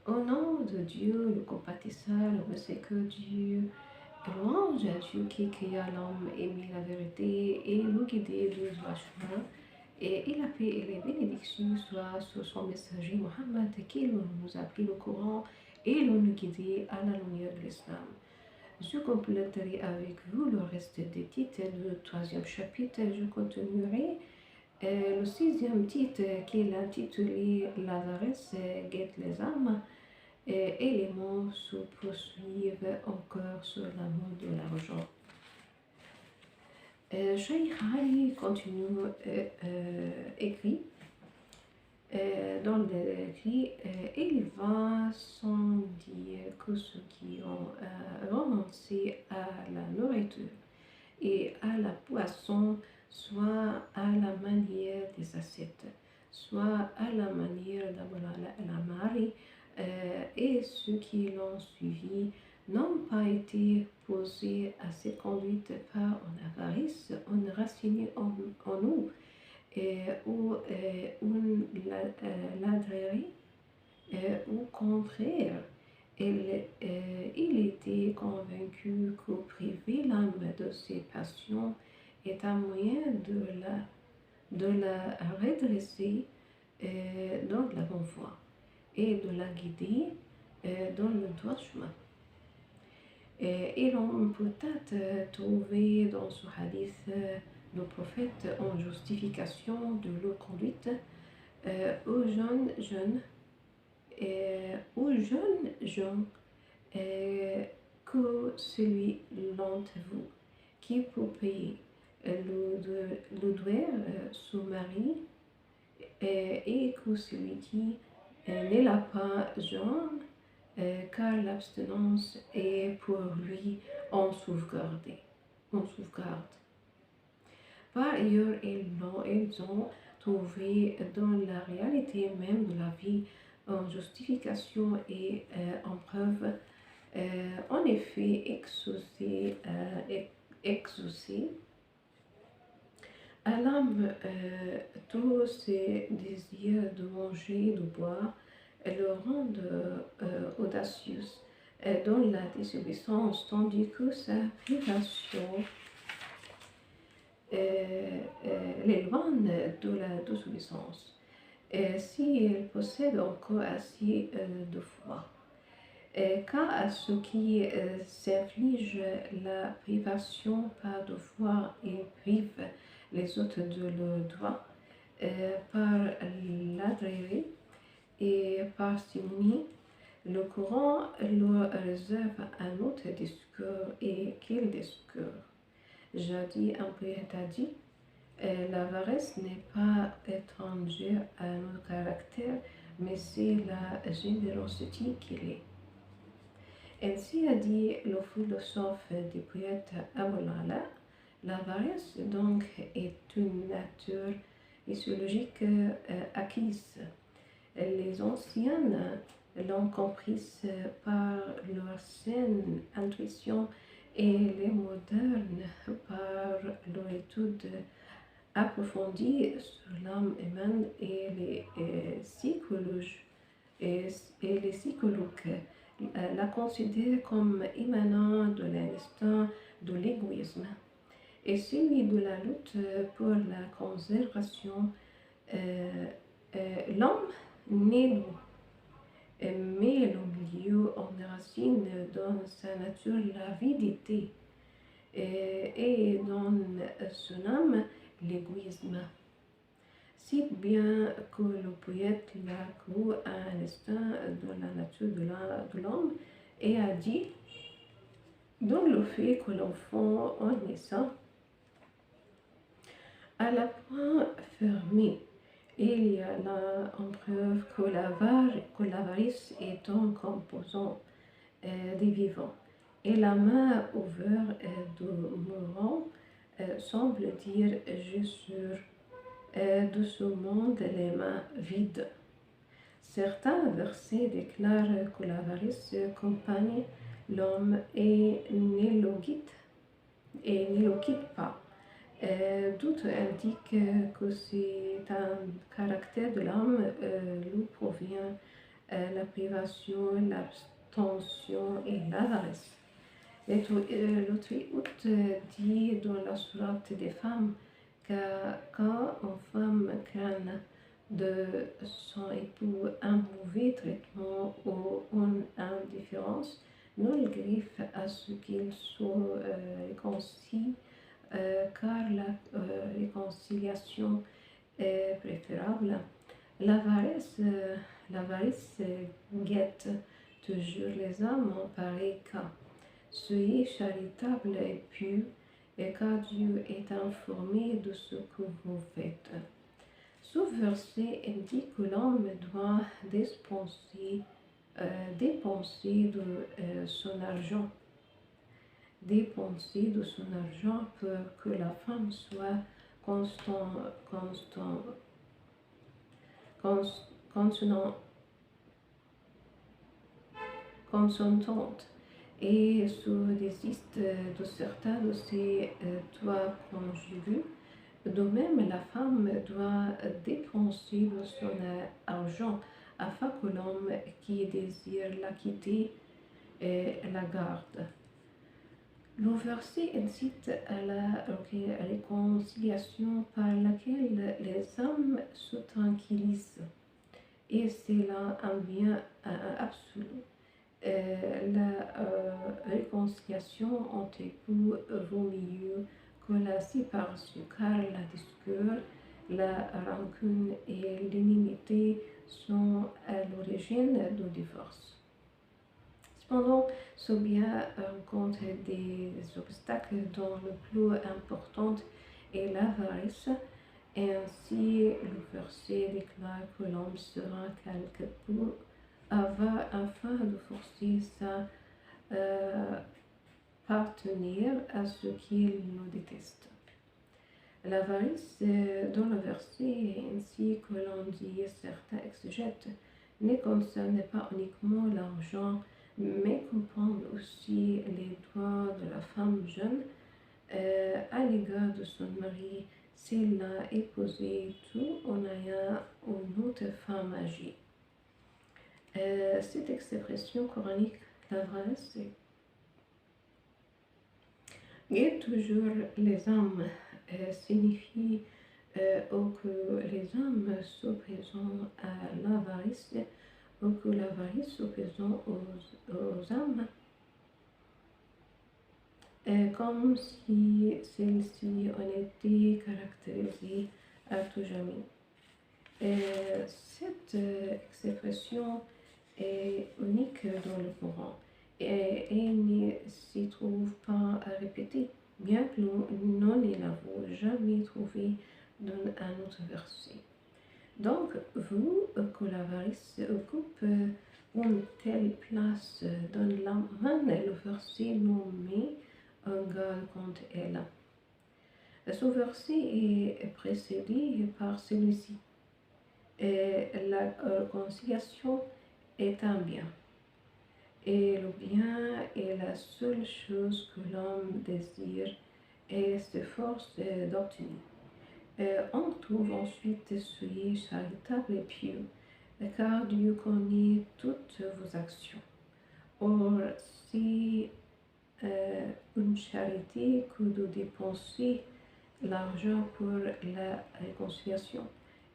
Au nom de Dieu, le compatissant, le miséricordieux Dieu, louange à Dieu qui créa l'homme, aimé la vérité et nous guider de droit chemin. Et la paix et les bénédictions soient sur son messager Mohammed qui nous a pris le courant et nous guider à la lumière de l'islam. Je compléterai avec vous le reste des titres du troisième chapitre. Je continuerai le sixième titre qui est intitulé Lazarus guette les âmes et les mots se poursuivent encore sur l'amour de l'argent. Cheikh Ali continue écrit dans l'écrit il va sans dire que ceux qui ont renoncé à la nourriture et à la boisson, soit à la manière des ascètes, soit à la manière la Marie, et ceux qui l'ont suivi n'ont pas été posés à cette conduite par une avarice, une racine en nous, ou une ladrerie, au contraire, il était convaincu que priver l'âme de ses passions est un moyen de la redresser dans la bonne voie et de la guider dans le droit chemin. Et l'on peut peut-être trouver dans ce hadith le prophète en justification de leur conduite aux jeunes gens que celui d'entre vous qui peut payer le doigt son mari et que celui qui ne l'a pas genre car l'abstinence est pour lui en sauvegarde. Par ailleurs, ils ont trouvé dans la réalité même de la vie en justification et en preuve, en effet, exaucé à l'âme tous ses désirs de manger, de boire, le rendent audacieuse dans la désobéissance, tandis que sa privation l'éloigne de la désobéissance. Si elle possède encore assez de foi. Car à ceux qui s'infligent la privation par devoir et privent les autres de leur droit par l'adhérer et parcimonie, le Coran leur réserve un autre discours. Et quel discours? Jadis un poète a dit l'avarice n'est pas étrangère à notre caractère, mais c'est la générosité qu'il est. Ainsi a dit le philosophe du poète Abulala, l'avarice donc est une nature physiologique acquise. Les anciens l'ont comprise par leur saine intuition et les modernes par leur étude approfondie sur l'âme humaine et les psychologues la considèrent comme émanant de l'instinct de l'égoïsme et celui de la lutte pour la conservation. L'homme naît doux, mais le milieu enracine dans sa nature l'avidité et dans son âme l'égoïsme. Si bien que le poète l'a cru à un instant de la nature de l'homme et a dit, dans le fait que l'enfant en naissant à la point fermée, il y a là en preuve que l'avarice est un composant des vivants. Et la main ouverte de mourant semble dire je suis de ce monde les mains vides. Certains versets déclarent que l'avarice accompagne l'homme et ne le quitte pas. D'autres indiquent que c'est un caractère de l'homme, d'où provient la privation, l'abstention et l'avarice. Le Triout dit dans la sourate des femmes que quand une femme craint de son époux un mauvais traitement ou une indifférence, nul griffe à ce qu'il soit réconcilie, car la réconciliation est préférable. L'avarice guette toujours les âmes en pareil cas. Soyez charitable et pur, et car Dieu est informé de ce que vous faites. Ce verset indique que l'homme doit dépenser de son argent. Dépenser de son argent pour que la femme soit consentante et se désiste de certains de ses droits conjugaux. De même, la femme doit dépenser de son argent afin que l'homme qui désire la quitter la garde. Le verset incite à la réconciliation par laquelle les âmes se tranquillisent, et c'est là un bien absolu. La réconciliation entre époux vaut mieux que la séparation, car la discorde, la rancune et l'inimité sont à l'origine du divorce. Cependant, ce bien rencontre des obstacles dont le plus important est l'avarice. Ainsi, le verset déclare que l'homme sera quelque peu avare afin de forcer sa partenaire à ce qu'il le déteste. L'avarice, dans le verset, ainsi que l'on dit certains exégètes, ne concerne pas uniquement l'argent, mais comprend aussi les droits de la femme jeune à l'égard de son mari s'il l'a épousé tout en ayant une autre femme âgée. Cette expression coranique, l'avarice, et toujours les âmes signifie que les âmes s'opposent à l'avarice ou que l'avarice s'oppose aux âmes, comme si celles-ci ont été caractérisées à tout jamais. Cette expression est unique dans le Coran et ne s'y trouve pas à répéter, bien que nous ne l'avons jamais trouvé dans un autre verset. Donc, vu que l'avarice occupe une telle place dans la main, le verset nous met en garde contre elle. Ce verset est précédé par celui-ci. La réconciliation est un bien. Et le bien est la seule chose que l'homme désire et s'efforce d'obtenir. On trouve ensuite soyez charitable et pieux, car Dieu connaît toutes vos actions. Or, c'est une charité que de dépenser l'argent pour la réconciliation,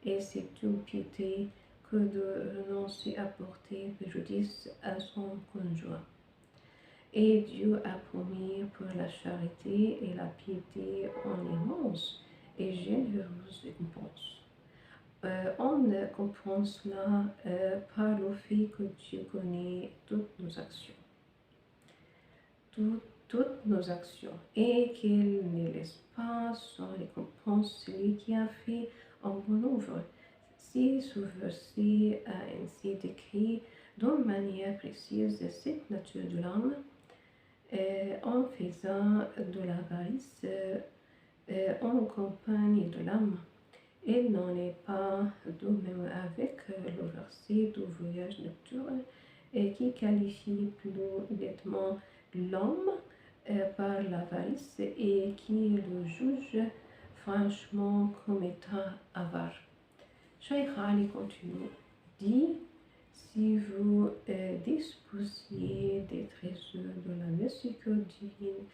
et c'est une piété que de renoncer à porter préjudice à son conjoint. Et Dieu a promis pour la charité et la piété en immense et généreuse récompense. On comprend cela par le fait que Dieu connaît toutes nos actions. Toutes nos actions, et qu'il ne laisse pas sans récompense celui qui a fait un bon œuvre. Si ce verset a ainsi décrit d'une manière précise cette nature de l'homme, en faisant de l'avarice en compagnie de l'âme, il n'en est pas de même avec le verset du voyage nocturne qui qualifie plus nettement l'homme par l'avarice et qui le juge franchement comme étant avare. Shaykh Ali continue, dit, si vous disposiez des trésors de la miséricorde divine,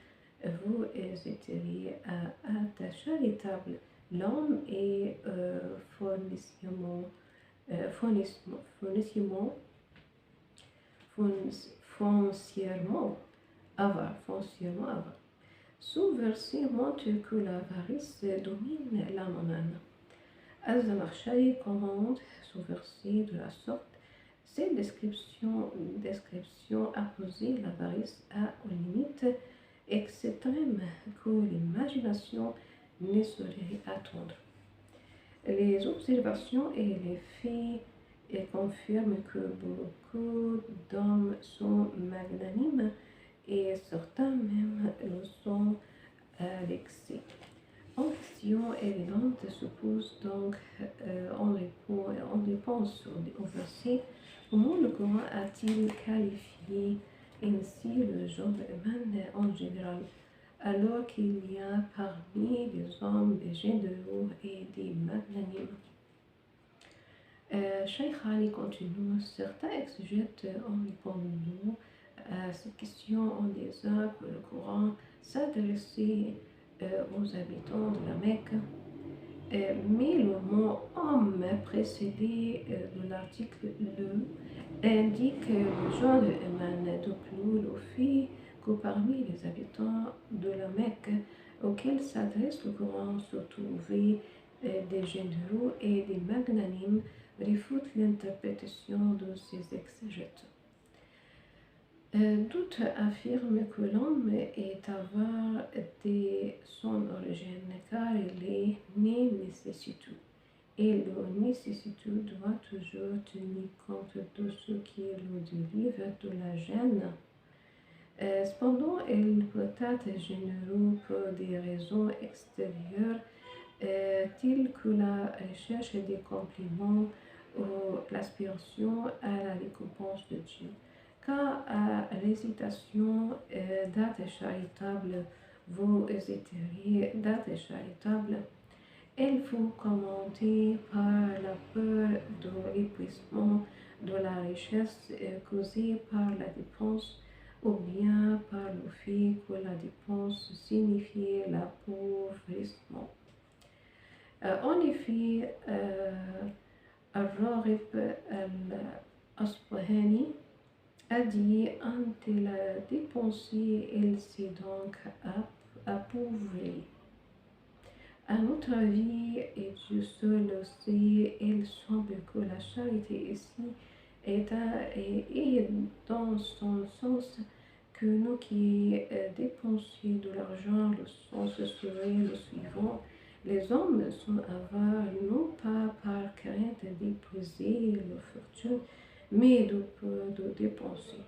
vous hésiteriez à être charitable. L'homme est foncièrement, foncièrement avare. Ce verset montre que l'avarice domine l'âme humaine. Az-Zamakhshari commente ce verset de la sorte. Cette description appose l'avarice à une limite extrême que l'imagination ne saurait atteindre. Les observations et les faits confirment que beaucoup d'hommes sont magnanimes et certains même le sont à l'excès. Une question évidente se pose donc en réponse au verset: comment le Coran a-t-il qualifié ainsi le genre humain en général, alors qu'il y a parmi les hommes des généreux et des magnanimes? Cheikh Ali continue: certains exégètes ont répondu à cette question en disant que le Coran s'adressait aux habitants de la Mecque, mais le mot homme précédé de l'article le indique le genre humain. De plus, le fait que parmi les habitants de la Mecque auxquels s'adresse le Coran se trouvaient des généreux et des magnanimes réfute l'interprétation de ces exégètes. D'autres affirment que l'homme est avare dès son origine, car il est né nécessiteux, et le nécessiteux doit toujours tenir compte de ce qui le délivre de la gêne. Cependant, il peut être généreux pour des raisons extérieures, telles que la recherche des compliments ou l'aspiration à la récompense de Dieu. Quant à l'hésitation d'être charitable, vous hésiteriez d'être charitable. Il faut commenter par la peur de l'épuisement de la richesse causée par la dépense, ou bien par le fait que la dépense signifiait l'appauvrissement. En effet, Al-Ragib al-Asbahani a dit: un tel dépensé, il s'est donc appauvri. À notre avis, et Dieu seul le sait, il semble que la charité ici est dans son sens que nous qui dépensons de l'argent, le sens serait le suivant: les hommes sont avares non pas par crainte d'épuiser leur fortune, mais de peur de dépenser,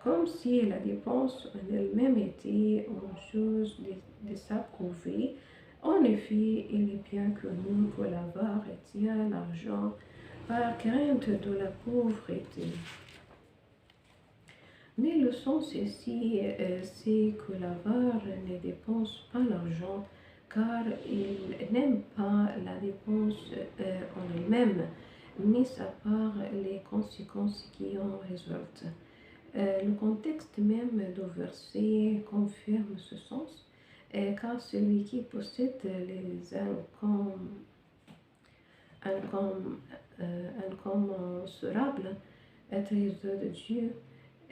comme si la dépense en elle-même était une chose désapprouvée. En effet, il est bien connu que l'avare retient l'argent par crainte de la pauvreté. Mais le sens ici, c'est que l'avare ne dépense pas l'argent car il n'aime pas la dépense en elle-même, mis à part les conséquences qui en résultent. Le contexte même du verset confirme ce sens, car celui qui possède les incommensurables trésors de Dieu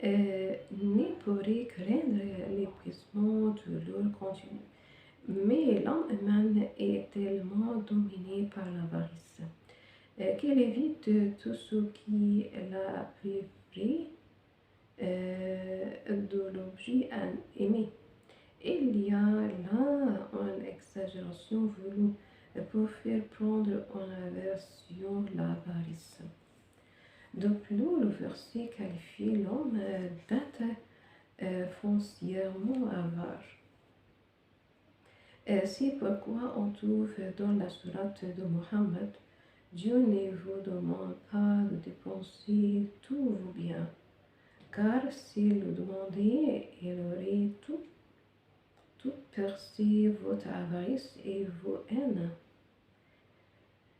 ne pourrait craindre l'épuisement de leur contenu. Mais l'homme humain est tellement dominé par l'avarice qu'il évite tout ce qui la priverait de l'objet aimé. Il y a là une exagération voulue pour faire prendre en aversion l'avarice. De plus, le verset qualifie l'homme d'être foncièrement avare. C'est pourquoi on trouve dans la sourate de Mohammed: Dieu ne vous demande pas de dépenser tous vos biens, car s'il le demandait, il aurait tout percé votre avarice et vos haines.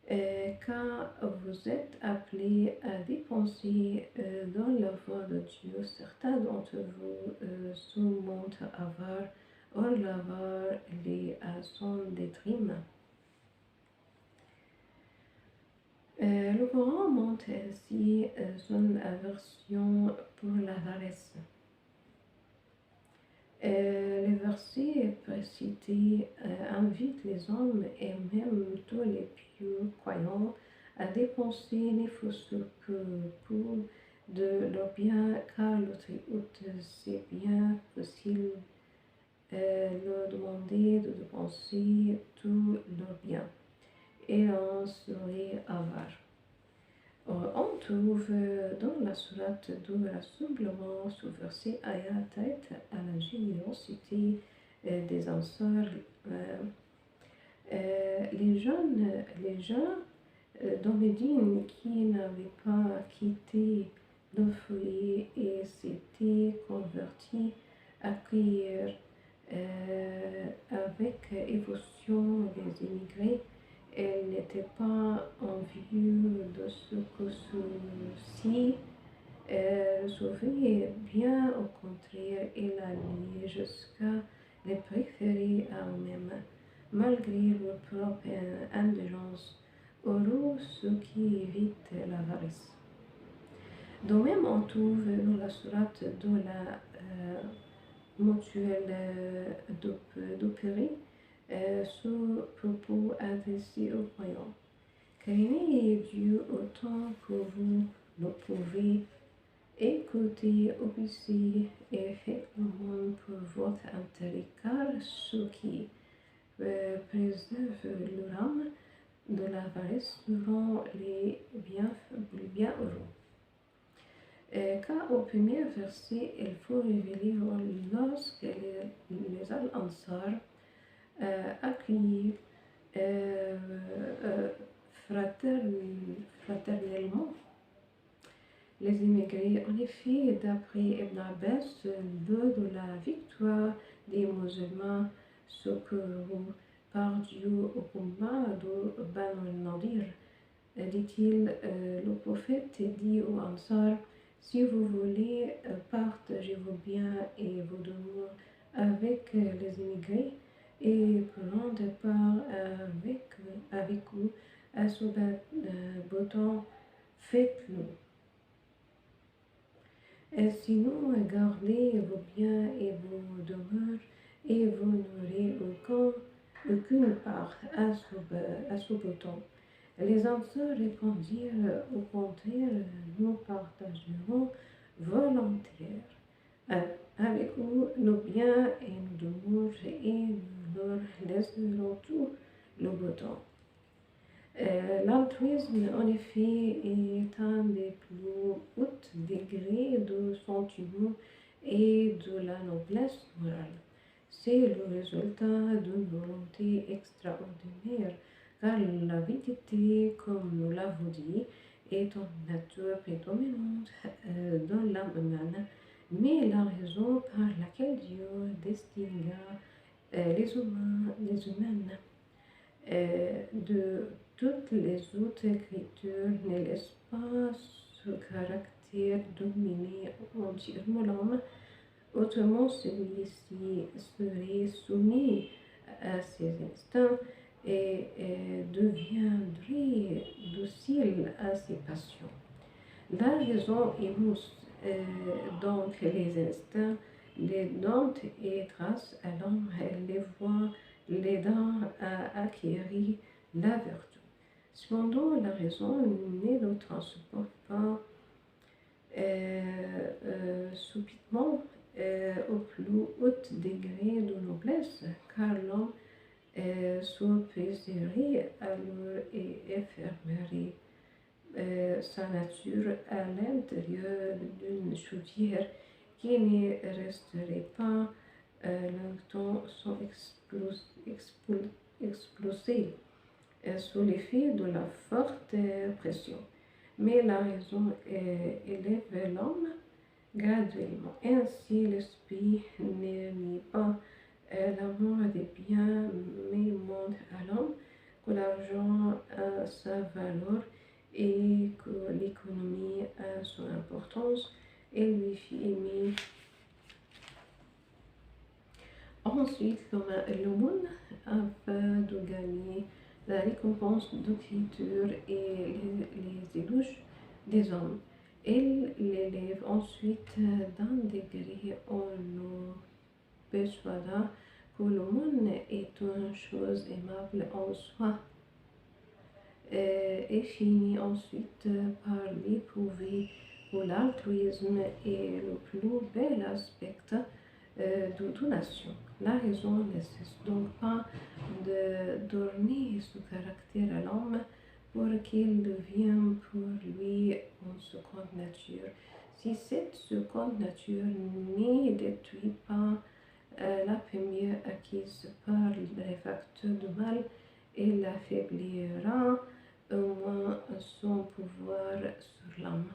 Quand vous êtes appelés à dépenser dans la voie de Dieu, certains d'entre vous surmontent avoir, hors l'avoir les son détriment. Le Coran montre ainsi son aversion pour l'avarice. Les versets précités invitent les hommes et même tous les pieux croyants à dépenser ne fût-ce que pour de leurs biens, car le Très-Haut sait bien que s'il leur demandait de dépenser tous leurs biens, et en serait avare. On trouve dans la sourate de Rassemblement ce verset ayant tête à la générosité des Ansar. Les gens dans Médine qui n'avaient pas quitté le foyer et s'étaient convertis accueillirent avec émotion les immigrés. Elle n'était pas en vue de ce que ceux-ci recevaient, bien au contraire, elle allait jusqu'à les préférer à eux-mêmes, malgré leur propre indulgence. Heureux ceux qui évitent l'avarice. De même, on trouve dans la sourate de la mutuelle d'opérer ce propos adressé aux croyants. Craignez Dieu autant que vous le pouvez, écoutez, obéissez et faites le monde pour votre intérêt, car ceux qui préservent leur âme de l'avarice seront les bienheureux. Car au premier verset, il faut révéler lorsque les Al-Ansar accueillent fraternellement les immigrés. En effet, d'après Ibn Abbas, l'heure de la victoire des musulmans secourus par Dieu au combat de Banu al-Nadir, dit-il, le prophète dit aux Ansar: si vous voulez, partagez vos biens et vos demeures avec les immigrés et prendre part avec vous à ce beau temps, faites-le. Sinon, gardez vos biens et vos demeures et vous n'aurez aucune part à ce beau temps. Les Ansars répondirent: au contraire, nous partagerons volontaires avec vous nos biens et nos demeures et nous leur laisserons tout le beau temps. L'altruisme, en effet, est un des plus hauts degrés de sentiment et de la noblesse morale. C'est le résultat d'une volonté extraordinaire, car l'avidité, comme nous l'avons dit, est une nature prédominante dans l'âme humaine, mais la raison par laquelle Dieu distingua les humains de toutes les autres écritures ne laisse pas ce caractère dominer entièrement l'homme, autrement celui-ci serait soumis à ses instincts et deviendrait docile à ses passions. La raison émousse donc les instincts, les donne et trace à l'homme les voies l'aidant à acquérir la vertu. Cependant, la raison ne le transporte pas subitement au plus haut degré de noblesse, car l'homme se préserverait alors et effermerait sa nature à l'intérieur d'une chaudière qui ne resterait pas longtemps sans exploser sous l'effet de la forte pression. Mais la raison élève l'homme graduellement. Ainsi, l'esprit ne nie pas l'amour des biens, mais montre à l'homme que l'argent a sa valeur et que l'économie a son importance, et lui fit aimer. Ensuite, l'aumône, afin de gagner la récompense d'écriture et les éloges des hommes. Elle l'élève ensuite d'un degré où l'on persuada que l'aumône est une chose aimable en soi, et finit ensuite par l'éprouver que l'altruisme est le plus bel aspect de donation. La raison ne cesse donc pas de donner ce caractère à l'homme pour qu'il devienne pour lui une seconde nature. Si cette seconde nature ne détruit pas la première acquise par les facteurs de mal, elle affaiblira au moins son pouvoir sur l'âme.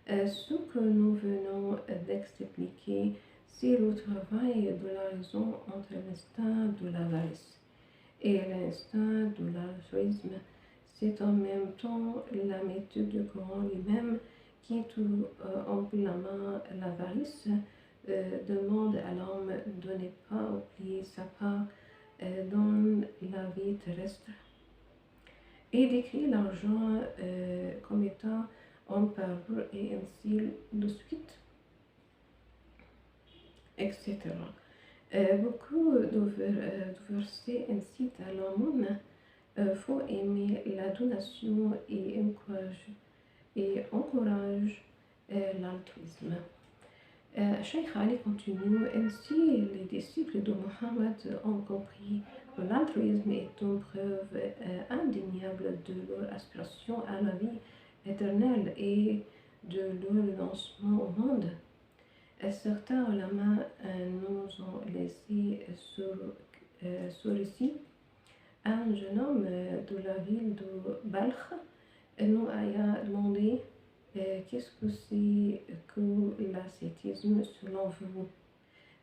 Ce que nous venons d'expliquer, c'est le travail de la raison entre l'instinct de l'avarice et l'instinct de l'altruisme. C'est en même temps la méthode du Coran lui-même qui, tout en blâmant l'avarice, demande à l'homme de ne pas oublier sa part dans la vie terrestre et décrit l'argent comme étant en parure et ainsi de suite, etc. Beaucoup de versets incitent à l'homme faut aimer la donation et encourage l'altruisme. Cheikh Ali continue, ainsi les disciples de Mohammed ont compris que l'altruisme est une preuve indéniable de leur aspiration à la vie éternelle et de leur lancement au monde. Certains ulama nous ont laissé ce récit. Un jeune homme de la ville de Balkh nous a demandé qu'est-ce que c'est que l'ascétisme selon vous.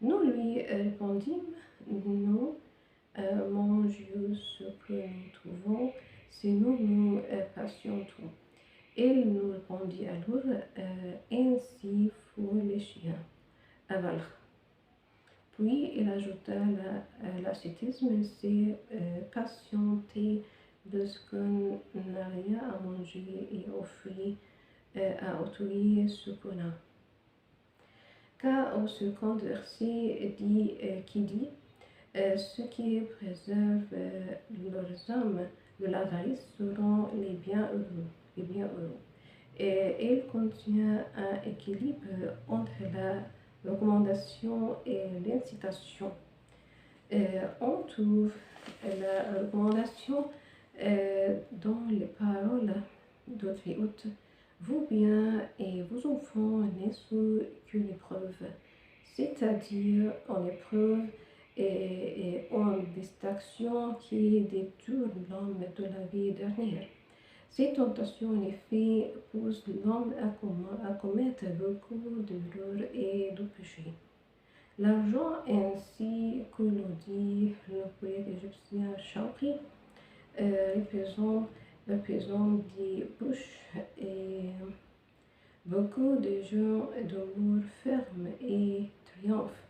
Nous lui répondîmes, nous mangeons ce que nous trouvons si nous nous patientons. Il nous répondit alors, ainsi font les chiens à Balkh. Puis il ajouta, l'ascétisme, c'est patienter de ce qu'on n'a rien à manger et offrir à autrui ce qu'on a. Car au second verset qui dit ceux qui préservent leurs âmes de l'avarice seront les bienheureux. Et il contient un équilibre entre la recommandation et l'incitation. On trouve la recommandation dans les paroles d'Autre. Vos biens et vos enfants ne sont qu'une épreuve, c'est-à-dire une épreuve et une distraction qui détourne l'homme de la vie dernière. Ces tentations, en effet, poussent l'homme à commettre beaucoup d'erreurs et de péchés. L'argent, ainsi que le dit le poète égyptien Shawqi, représente des bouches et beaucoup de gens d'amour ferme et triomphe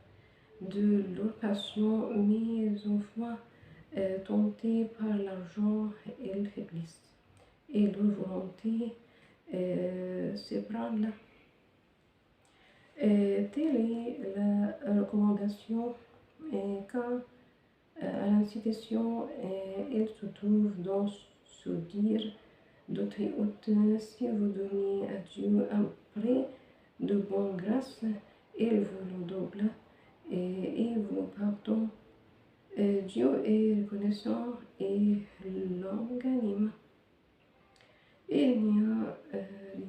de leur passion, mais une fois tentés par l'argent, elles faiblissent et leur volonté s'ébranle. Telle est la recommandation quand à l'incitation elle se trouve dans ce dire de très haute, si vous donnez à Dieu un prêt de bonne grâce, il vous le double et vous pardonne. Dieu est reconnaissant et longanime. Il n'y a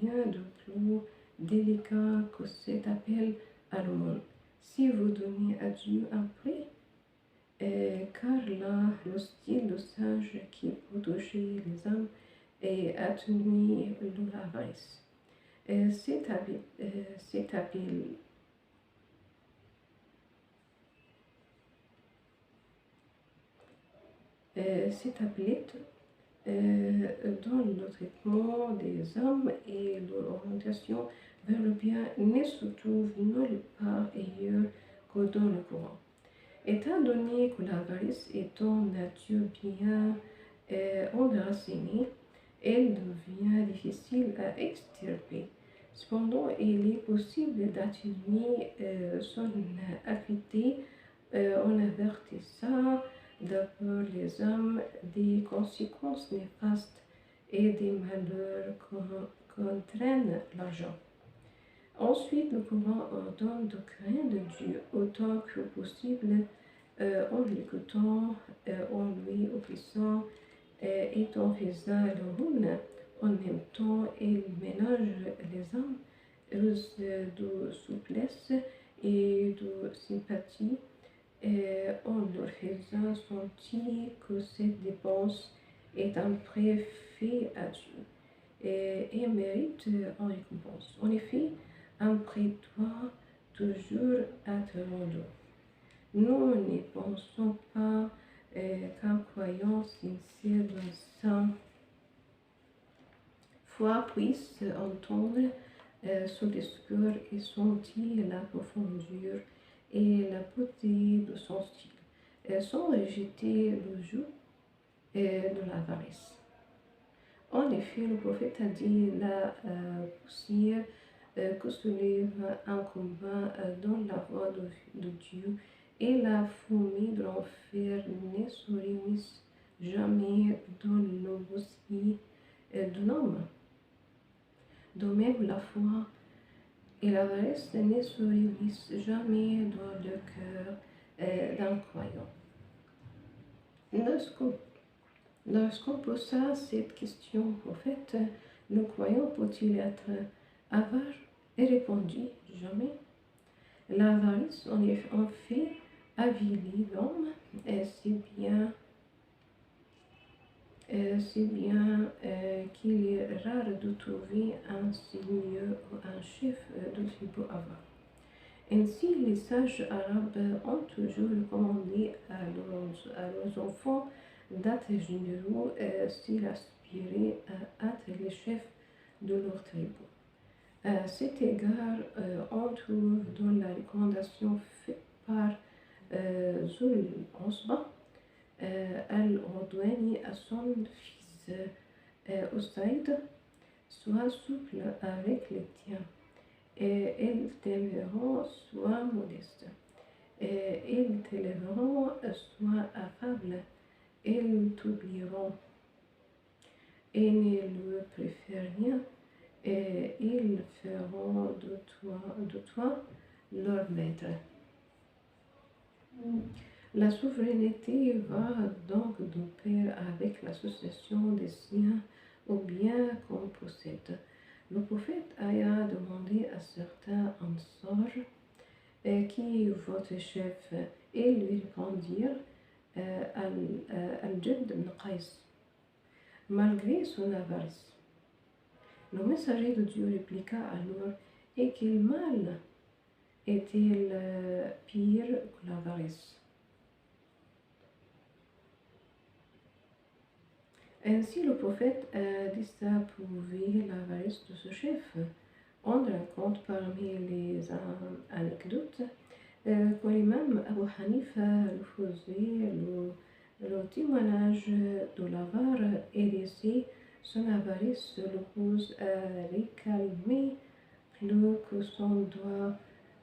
rien de plus délicat que cet appel à l'aumône. Si vous donnez à Dieu un prêt, car là, le style de sage qui peut toucher les âmes et atténuer l'avarice. C'est habile. s'établit dans le traitement des hommes et leur orientation vers le bien ne se trouve nulle part ailleurs que dans le Coran. Étant donné que l'avarice est en nature bien enracinée, elle devient difficile à extirper. Cependant, il est possible d'atténuer son acuité en avertissant d'abord les hommes des conséquences néfastes et des malheurs qu'entraîne l'argent. Ensuite, le Coran ordonne de craindre Dieu autant que possible en l'écoutant, en lui obéissant et en faisant l'aumône. En même temps, il ménage les âmes de souplesse et de sympathie en leur faisant sentir que cette dépense est un prêt fait à Dieu et mérite en récompense. En effet, un prêt doit toujours être rendu. Nous ne pensons pas qu'un croyant sincère dans sa foi puisse entendre ce discours et sentir la profondeur et la beauté de son style, sans rejeter le jeu de l'avarice. En effet, le prophète a dit la poussière que soulève un combat dans la voie de Dieu et la fourmi de l'enfer ne se réunissent jamais dans le bossier de l'homme. De même, la foi et l'avarice ne se réunissent jamais dans le cœur d'un croyant. Lorsqu'on posa cette question au prophète, le croyant peut-il être avare? Et répondit jamais. L'avarice en fait avilit l'homme, si bien qu'il est rare de trouver un seigneur ou un chef de tribu avare. Ainsi, les sages arabes ont toujours recommandé à leurs enfants d'être généreux s'ils aspiraient à être les chefs de leur tribu. À cet égard, on trouve dans la recommandation faite par Zul Osba al-Rodwani à son fils Usaid: sois souple avec les tiens, et ils t'aimeront, sois modeste, et ils t'élèveront, sois affable, ils t'oublieront, et ne lui préfèrent rien, et ils feront de toi leur maître. La souveraineté va donc de pair avec l'association des siens aux biens qu'on possède. Le prophète a demandé à certains Ansar qui est votre chef, et lui répondirent Al-Jad ibn Qais, malgré son avarice. Le messager de Dieu répliqua alors: et quel mal est-il pire que l'avarice? Ainsi, le prophète désapprouvé l'avarice de ce chef. On raconte parmi les anecdotes que l'imam Abu Hanifa faisait le témoignage de l'avare et laissait son avarice le pousse à réclamer plus que son doigt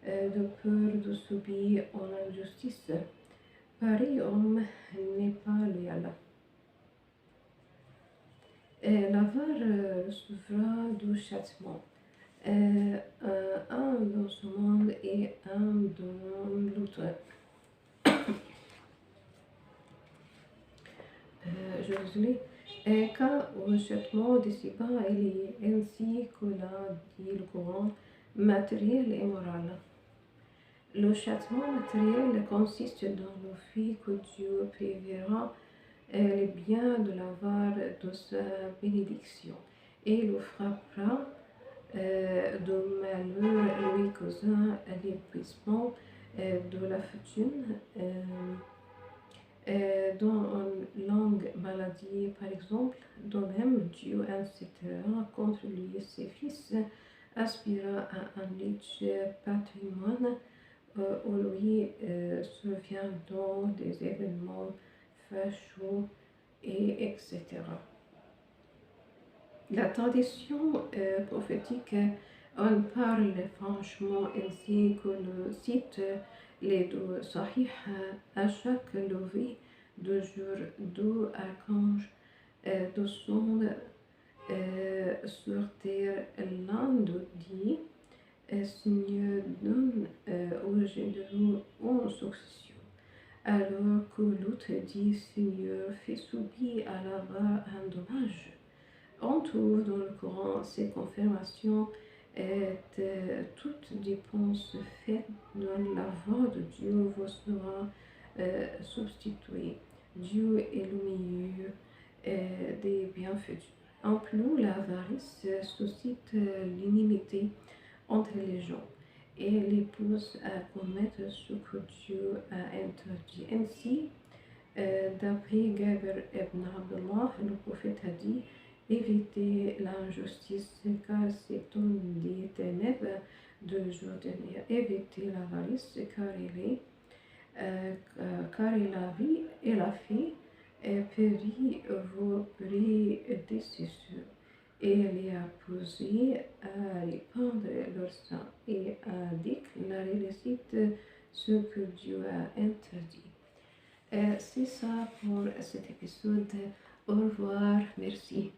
de peur de subir en injustice. Pareil homme n'est pas loyal. L'avare recevra deux châtiments, un dans ce monde et un dans l'autre. Je désolé. Car au châtiment d'ici-bas, il est ainsi que l'a dit le Coran, matériel et moral. Le châtiment matériel consiste dans le fait que Dieu préverra les biens de l'avare de sa bénédiction et le frappera de malheur lui causant l'épuisement de la fortune Dans une longue maladie, par exemple, de même Dieu, etc., contre lui, ses fils, aspira à un riche patrimoine où lui surviendront des événements fâcheux, et etc. La tradition prophétique en parle franchement ainsi que le cite les deux Sahih à chaque levée de jour, deux archanges descendent sur terre. L'un d'eux dit Seigneur, donne aux généraux en succession. Alors que l'autre dit Seigneur, fais subir à la bas un dommage. On trouve dans le Coran ces confirmations de toute dépense faite dans la voie de Dieu vous sera substituée. Dieu est le meilleur des bienfaiteurs. En plus, l'avarice suscite l'inimité entre les gens et les pousse à commettre ce que Dieu a interdit. Ainsi, d'après Gabir ibn Abdullah, le prophète a dit évitez l'injustice car c'est une des ténèbres de Jordanie. Évitez l'avarice car il a vu et l'a fait périr vos prédécesseurs et les a poussés à répandre leur sang et à déclarer licite ce que Dieu a interdit. C'est ça pour cet épisode. Au revoir, merci.